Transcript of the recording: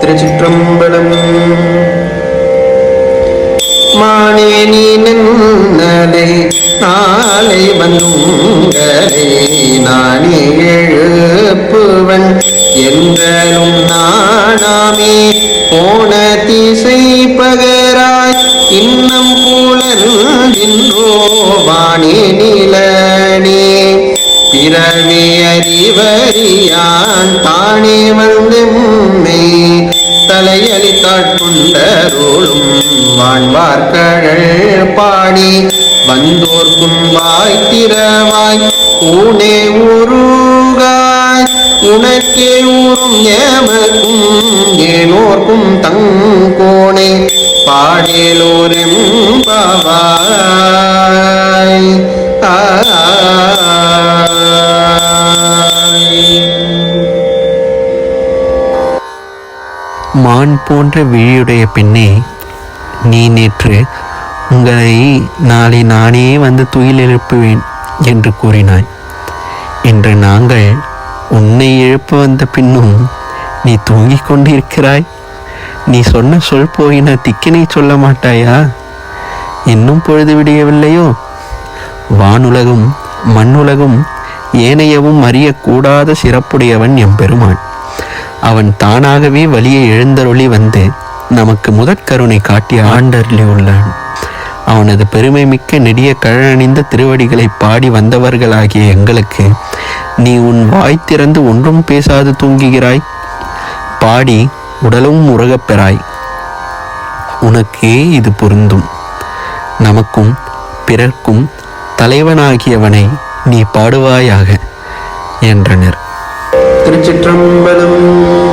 திருச்சிற்றம்பலம். மானே நீ நின்னலை நாளை வந்துங்களை நானே எழுப்புவன் என்றும் நானாமே போன திசை பகராய் இன்னம் புலர்கின்றோ வானே நிலனே பிறவி அறிவறியான் தானே வந்து முன்னை தலையளித்தாட்கொண்டருளும் வான்வார்கழல் பாடி வந்தோர்க்கும் வாய்த்திரவாய் ஊனே உருகாய் உனக்கே ஊரும் ஏமக்கும் ஏனோர்க்கும் தங்கோனே பாடேலோரெம் பாவாய். மான் போன்ற விழியுடைய பெண்ணே, நீ நேற்று உங்களை நாளை நானே வந்து துயில் எழுப்புவேன் என்று கூறினாய். இன்று நாங்கள் உன்னை எழுப்ப வந்த பின்னும் நீ தூங்கிக் கொண்டிருக்கிறாய். நீ சொன்ன சொல் போயின திக்கினை சொல்ல மாட்டாயா? இன்னும் பொழுது விடியவில்லையோ? வானுலகும் மண்ணுலகும் ஏனையவும் அறியக்கூடாத சிறப்புடையவன் எம்பெருமான். அவன் தானாகவே வழியை எழுந்தருளி வந்து நமக்கு முதற்கருணை காட்டி ஆண்டருளி உள்ளான். அவனது பெருமை மிக்க நெடிய கழனிந்த திருவடிகளை பாடி வந்தவர்களாகிய எங்களுக்கு நீ உன் வாய் திறந்து ஒன்றும் பேசாது தூங்குகிறாய். பாடி உடலும் உறகப் பெறாய். உனக்கே இது பொருந்தும். நமக்கும் பிறர்க்கும் தலைவனாகியவனை நீ பாடுவாயாக என்றனர். திருச்சிற்றம்பலம்.